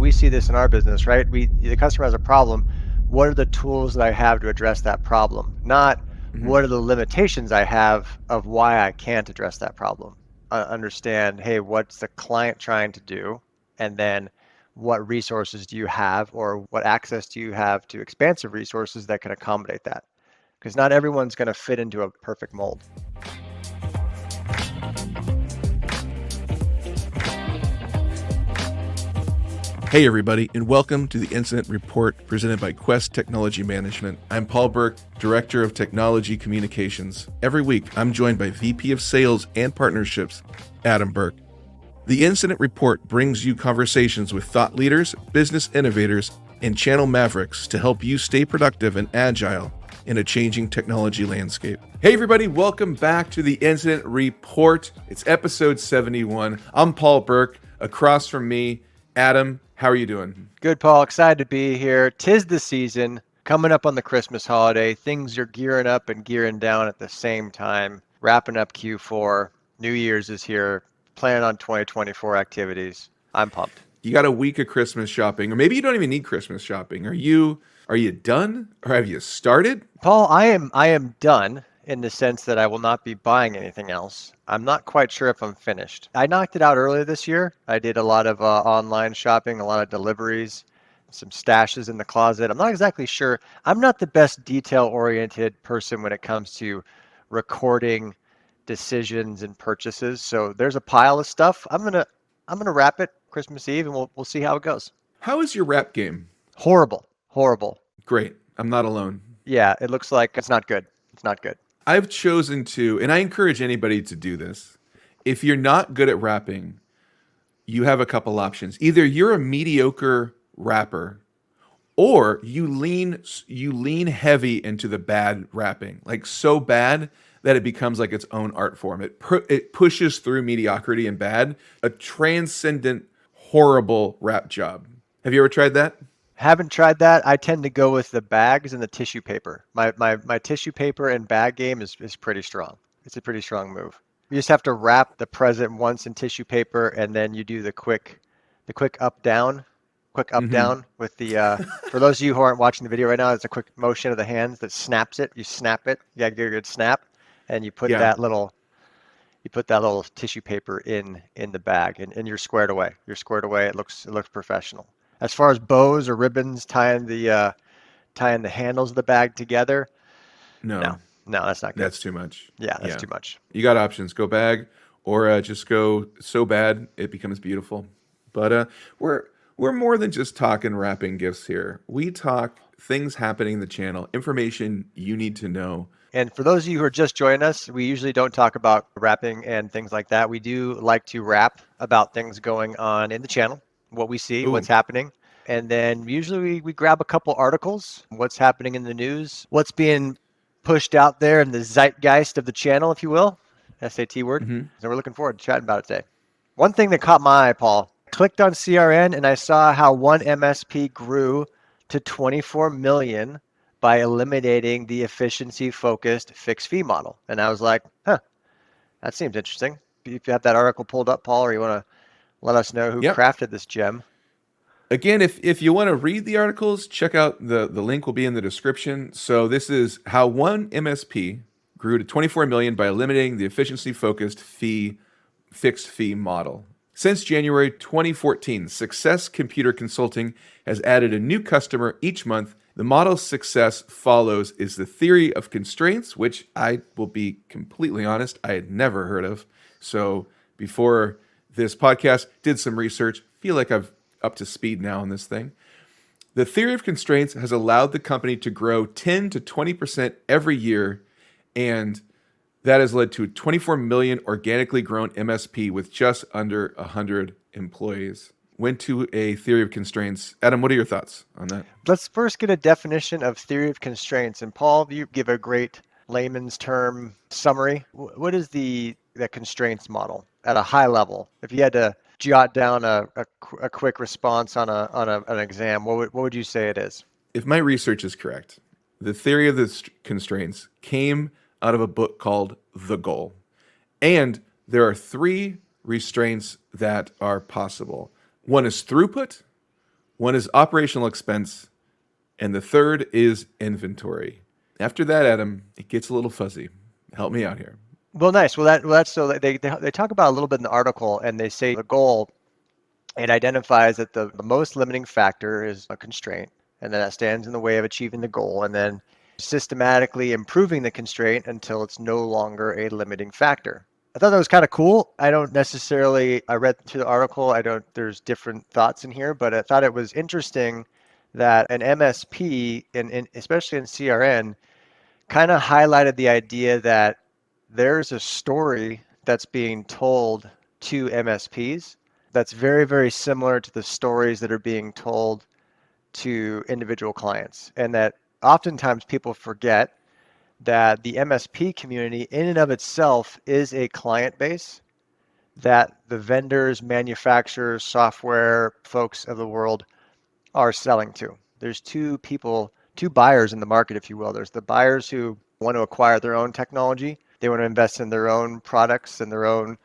we see this in our business, right? The customer has a problem. What are the tools that I have to address that problem? Not Mhm. what are the limitations I have of why I can't address that problem. Understand, hey, what's the client trying to do? And then what resources do you have, or what access do you have to expansive resources that can accommodate that? Because not everyone's going to fit into a perfect mold. Hey, everybody, and welcome to the Incident Report presented by Quest Technology Management. I'm Paul Burke, Director of Technology Communications. Every week, I'm joined by VP of Sales and Partnerships, Adam Burke. The Incident Report brings you conversations with thought leaders, business innovators, and channel mavericks to help you stay productive and agile in a changing technology landscape. Hey, everybody, welcome back to the Incident Report. It's episode 71. I'm Paul Burke. Across from me, Adam, how are you doing? Good, Paul. Excited to be here. 'Tis the season. Coming up on the Christmas holiday. Things are gearing up and gearing down at the same time. Wrapping up Q4. New Year's is here. Planning on 2024 activities. I'm pumped. You got a week of Christmas shopping, or maybe you don't even need Christmas shopping. Are you done, or have you started? Paul, I am done in the sense that I will not be buying anything else. I'm not quite sure if I'm finished. I knocked it out earlier this year. I did a lot of online shopping, a lot of deliveries, some stashes in the closet. I'm not exactly sure. I'm not the best detail-oriented person when it comes to recording decisions and purchases. So there's a pile of stuff. I'm gonna wrap it Christmas Eve, and we'll see how it goes. How is your rap game? Horrible, horrible. Great. I'm not alone. Yeah, it looks like it's not good. It's not good. I've chosen to, and I encourage anybody to do this. If you're not good at rapping, you have a couple options. Either you're a mediocre rapper, or you lean heavy into the bad rapping, like so bad that it becomes like its own art form. It pushes through mediocrity and bad, a transcendent, horrible rap job. Have you ever tried that? Haven't tried that. I tend to go with the bags and the tissue paper. My tissue paper and bag game is pretty strong. It's a pretty strong move. You just have to wrap the present once in tissue paper, and then you do the quick up Mm-hmm. down with the for those of you who aren't watching the video right now, it's a quick motion of the hands that snaps it. You snap it. You gotta get a good snap, and Yeah. you put that little tissue paper in the bag, and you're squared away. You're squared away. It looks professional. As far as bows or ribbons tying the handles of the bag together, no, No, no, that's not good. that's too much. Yeah, that's Yeah. too much. You got options. Go bag, or just go so bad it becomes beautiful. But we're we're more than just talking wrapping gifts here. We talk things happening in the channel, information you need to know. And for those of you who are just joining us, we usually don't talk about wrapping and things like that. We do like to rap about things going on in the channel, what we see, what's Ooh, happening. And then usually we grab a couple articles, what's happening in the news, what's being pushed out there in the zeitgeist of the channel, if you will, SAT word. hmm So we're looking forward to chatting about it today. One thing that caught my eye, Paul, clicked on CRN and I saw how one MSP grew to 24 million by eliminating the efficiency focused fixed fee model. And I was like, huh, that seems interesting. If you have that article pulled up, Paul, or you want to let us know who Yep. crafted this gem. Again, if you want to read the articles, check out the link will be in the description. So this is how one MSP grew to 24 million by eliminating the efficiency focused fixed fee model. Since January 2014, Success Computer Consulting has added a new customer each month. The model's success follows is the theory of constraints, which I will be completely honest, I had never heard of. So before this podcast, did some research, feel like I've up to speed now on this thing. The theory of constraints has allowed the company to grow 10 to 20% every year, and that has led to a 24 million organically grown MSP with just under 100 employees. Went to a theory of constraints. Adam, what are your thoughts on that? Let's first get a definition of theory of constraints. And Paul, you give a great layman's term summary. What is the constraints model at a high level? If you had to jot down a quick response on an exam, what would you say it is? If my research is correct, the theory of the constraints came out of a book called The Goal. And there are three restraints that are possible. One is throughput, One is operational expense, and the third is inventory. After that, Adam, it gets a little fuzzy. Help me out here. Well, nice. That's so they talk about a little bit in the article, and they say the goal, it identifies that the most limiting factor is a constraint, and then that stands in the way of achieving the goal, and then systematically improving the constraint until it's no longer a limiting factor. I thought that was kind of cool. I don't necessarily, I read through the article, there's different thoughts in here, but I thought it was interesting that an MSP, especially in CRN, kind of highlighted the idea that there's a story that's being told to MSPs that's very, very similar to the stories that are being told to individual clients. And that oftentimes people forget that the MSP community, in and of itself, is a client base that the vendors, manufacturers, software folks of the world are selling to. There's two buyers in the market, if you will. There's the buyers who want to acquire their own technology. They want to invest in their own products and their own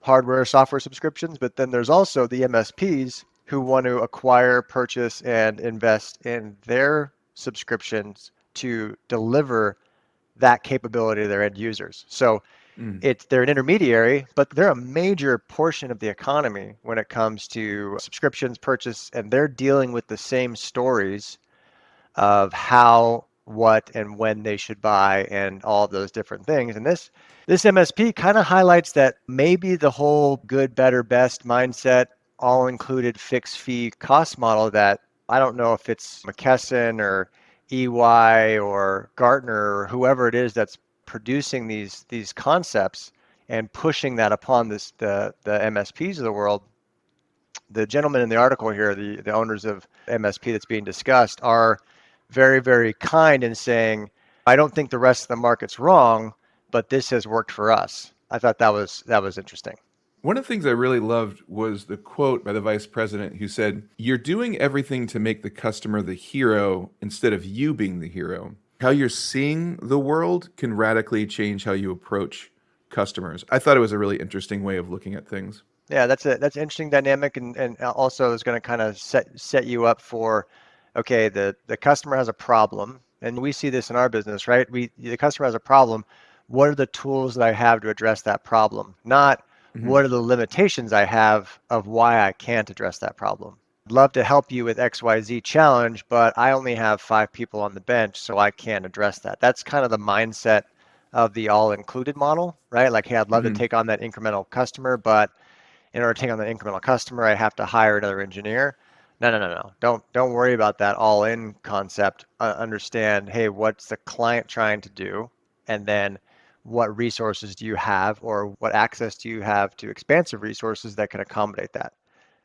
hardware, software subscriptions. But then there's also the MSPs who want to acquire, purchase, and invest in their subscriptions to deliver that capability to their end users. So Mm. they're an intermediary, but they're a major portion of the economy when it comes to subscriptions, purchase, and they're dealing with the same stories of how, what, and when they should buy and all of those different things. And this MSP kind of highlights that maybe the whole good, better, best mindset, all included fixed fee cost model that I don't know if it's McKesson or EY or Gartner or whoever it is that's producing these concepts and pushing that upon the MSPs of the world. The gentlemen in the article here, the owners of MSP that's being discussed, are very, very kind in saying, I don't think the rest of the market's wrong, but this has worked for us. I thought that was interesting. One of the things I really loved was the quote by the vice president who said, "You're doing everything to make the customer the hero instead of you being the hero. How you're seeing the world can radically change how you approach customers." I thought it was a really interesting way of looking at things. Yeah, that's an interesting dynamic, and also is going to kind of set you up for, okay, the customer has a problem, and we see this in our business, right? The customer has a problem. What are the tools that I have to address that problem? Not Hmm. what are the limitations I have of why I can't address that problem. I'd love to help you with XYZ challenge, but I only have 5 people on the bench, so I can't address that. That's kind of the mindset of the all-included model, right? Like, hey, I'd love to Hmm. take on that incremental customer, but in order to take on the incremental customer, I have to hire another engineer. No, no, no, no. Don't worry about that all-in concept. Understand, hey, what's the client trying to do, and then what resources do you have, or what access do you have to expansive resources that can accommodate that?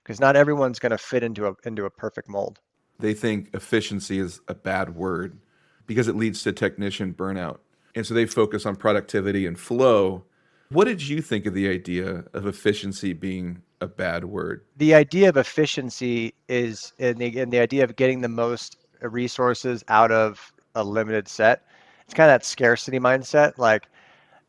Because not everyone's going to fit into a perfect mold. They think efficiency is a bad word because it leads to technician burnout. And so they focus on productivity and flow. What did you think of the idea of efficiency being a bad word? The idea of efficiency is, and the idea of getting the most resources out of a limited set. It's kind of that scarcity mindset. Like,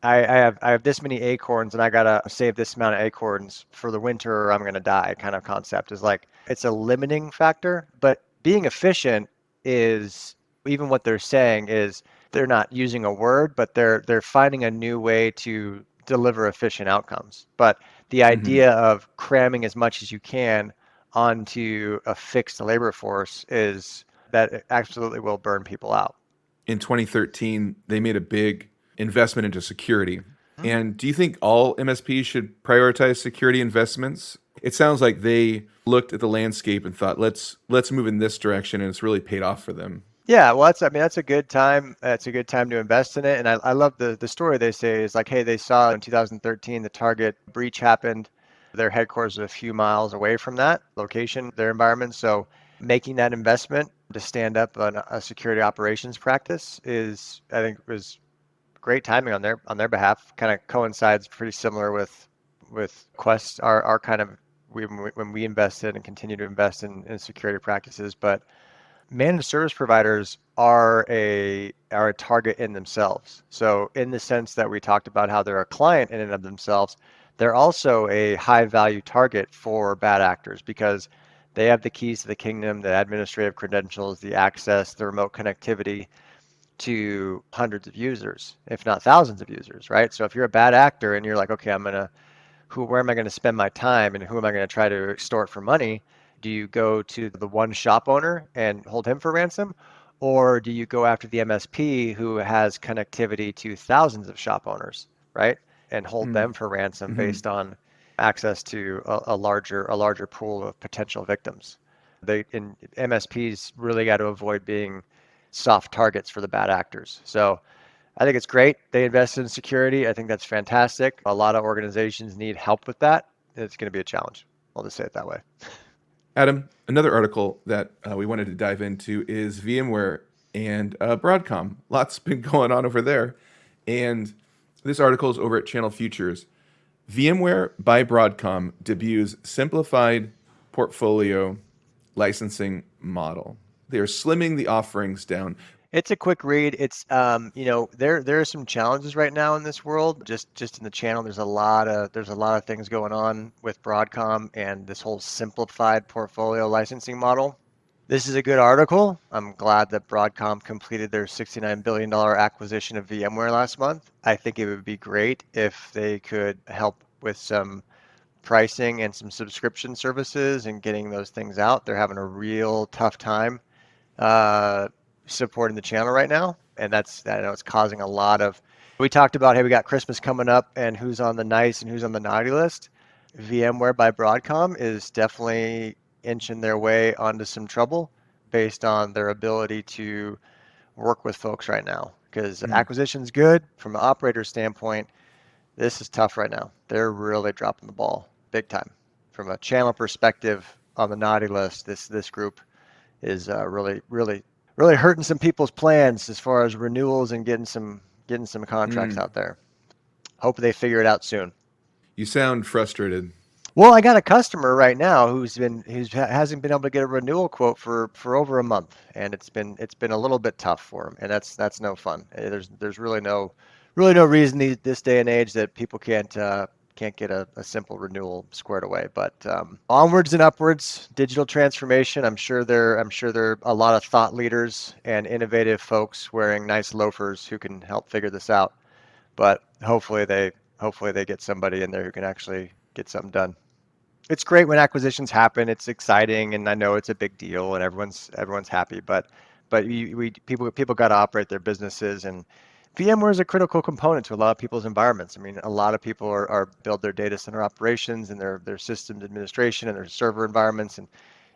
I have this many acorns and I gotta save this amount of acorns for the winter or I'm gonna die kind of concept is like it's a limiting factor. But being efficient is, even what they're saying is, they're not using a word, but they're finding a new way to deliver efficient outcomes. But the Hmm. idea of cramming as much as you can onto a fixed labor force is that it absolutely will burn people out. In 2013, they made a big investment into security. Hmm? And do you think all MSPs should prioritize security investments? It sounds like they looked at the landscape and thought, let's move in this direction, and it's really paid off for them. Yeah, well, I mean, that's a good time. That's a good time to invest in it. And I love the story they say is like, hey, they saw in 2013 the Target breach happened. Their headquarters is a few miles away from that location, their environment. So making that investment to stand up a security operations practice is, I think, was great timing on their behalf. Kind of coincides pretty similar with Quest, our kind of when we invested and continue to invest in security practices, but managed service providers are a target in themselves. So in the sense that we talked about how they're a client in and of themselves, they're also a high value target for bad actors because They have the keys to the kingdom, the administrative credentials, the access, the remote connectivity to hundreds of users, if not thousands of users, right? So if you're a bad actor and you're like, okay, where am I going to spend my time and who am I going to try to extort for money? Do you go to the one shop owner and hold him for ransom? Or do you go after the MSP who has connectivity to thousands of shop owners, right? And hold them for ransom Mm-hmm. based on access to a larger pool of potential victims. MSPs really got to avoid being soft targets for the bad actors. So I think it's great. They invested in security. I think that's fantastic. A lot of organizations need help with that. It's going to be a challenge. I'll just say it that way. Adam, another article that we wanted to dive into is VMware and Broadcom. Lots been going on over there. And this article is over at Channel Futures. VMware by Broadcom debuts simplified portfolio licensing model. They are slimming the offerings down. It's a quick read. It's there are some challenges right now in this world. Just in the channel, there's a lot of things going on with Broadcom and this whole simplified portfolio licensing model. This is a good article. I'm glad that Broadcom completed their $69 billion acquisition of VMware last month. I think it would be great if they could help with some pricing and some subscription services and getting those things out. They're having a real tough time uh, supporting the channel right now, and I know it's causing a lot of. We talked about, hey, we got Christmas coming up, and who's on the nice and who's on the naughty list. VMware by Broadcom is definitely inching their way onto some trouble based on their ability to work with folks right now. Because Mm, acquisition's good from an operator standpoint. This is tough right now. They're really dropping the ball big time. From a channel perspective on the naughty list, this group is really hurting some people's plans as far as renewals and getting some contracts mm. out there. Hope they figure it out soon. You sound frustrated. Well, I got a customer right now hasn't been able to get a renewal quote for over a month, and it's been a little bit tough for him, and that's no fun. There's really no reason this day and age that people can't get a simple renewal squared away. But onwards and upwards, digital transformation. I'm sure there are a lot of thought leaders and innovative folks wearing nice loafers who can help figure this out. But hopefully they get somebody in there who can actually get something done. It's great when acquisitions happen. It's exciting, and I know it's a big deal, and everyone's happy. But people got to operate their businesses, and VMware is a critical component to a lot of people's environments. I mean, a lot of people are build their data center operations and their systems administration and their server environments, and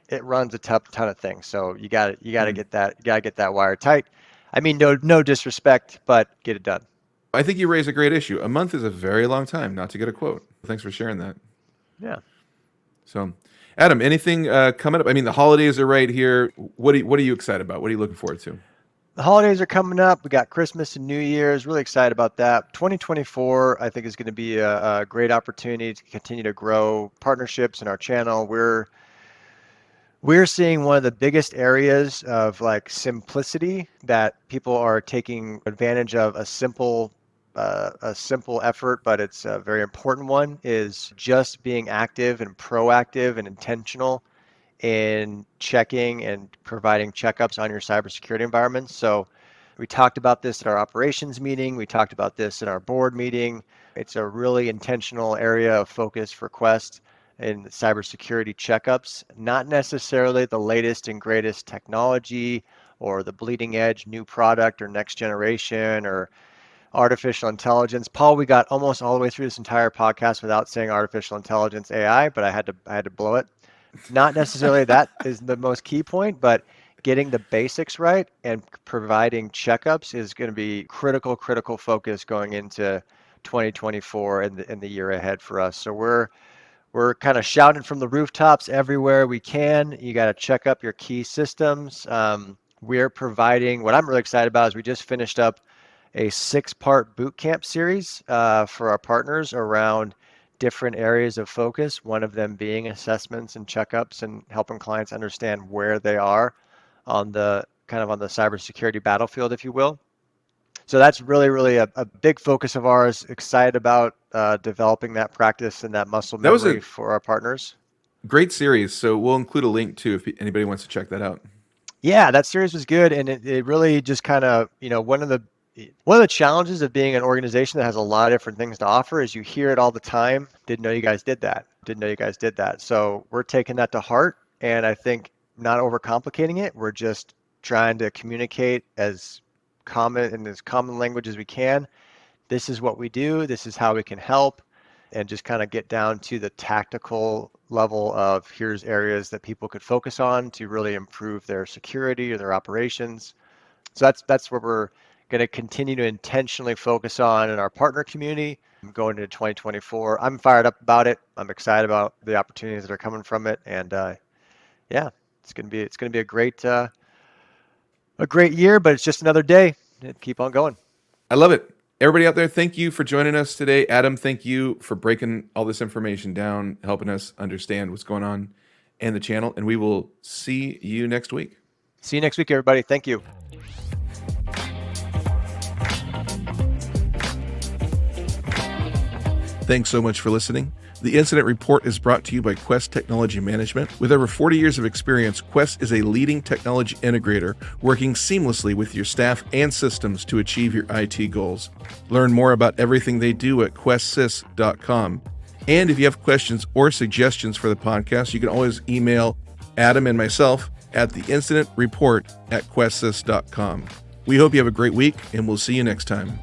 it runs a ton of things. So you got to Mm. get that wire tight. I mean, no disrespect, but get it done. I think you raise a great issue. A month is a very long time not to get a quote. Thanks for sharing that. Yeah. So, Adam, anything coming up? I mean, the holidays are right here. What are you excited about? What are you looking forward to? The holidays are coming up. We got Christmas and New Year's. Really excited about that. 2024, I think, is going to be a great opportunity to continue to grow partnerships in our channel. We're seeing one of the biggest areas of like simplicity that people are taking advantage of. A simple effort, but it's a very important one. Is just being active and proactive and intentional in checking and providing checkups on your cybersecurity environments. So we talked about this at our operations meeting. We talked about this in our board meeting. It's a really intentional area of focus for Quest in cybersecurity checkups, not necessarily the latest and greatest technology or the bleeding edge new product or next generation or artificial intelligence. Paul, we got almost all the way through this entire podcast without saying artificial intelligence AI, but I had to blow it. Not necessarily that is the most key point, but getting the basics right and providing checkups is going to be critical focus going into 2024 and the year ahead for us. So we're kind of shouting from the rooftops everywhere we can. You got to check up your key systems. We're providing, what I'm really excited about is we just finished up a 6-part boot camp series for our partners around different areas of focus, one of them being assessments and checkups and helping clients understand where they are on the kind of on the cybersecurity battlefield, if you will. So that's really a big focus of ours. Excited about developing that practice and that muscle That was a memory for our partners. Great series. So we'll include a link too if anybody wants to check that out. Yeah, that series was good, and it really just kind of, one of the challenges of being an organization that has a lot of different things to offer is you hear it all the time. Didn't know you guys did that. Didn't know you guys did that. So we're taking that to heart, and I think not overcomplicating it. We're just trying to communicate as common in as common language as we can. This is what we do. This is how we can help, and just kind of get down to the tactical level of here's areas that people could focus on to really improve their security or their operations. So that's where we're going to continue to intentionally focus on in our partner community going into 2024. I'm fired up about it. I'm excited about the opportunities that are coming from it, and yeah, it's gonna be a great year. But it's just another day. Keep on going. I love it. Everybody out there, thank you for joining us today. Adam, thank you for breaking all this information down, helping us understand what's going on in the channel. And we will see you next week. See you next week, everybody. Thank you. Thanks so much for listening. The Incident Report is brought to you by Quest Technology Management. With over 40 years of experience, Quest is a leading technology integrator working seamlessly with your staff and systems to achieve your IT goals. Learn more about everything they do at questsys.com. And if you have questions or suggestions for the podcast, you can always email Adam and myself at theincidentreport@questsys.com. We hope you have a great week, and we'll see you next time.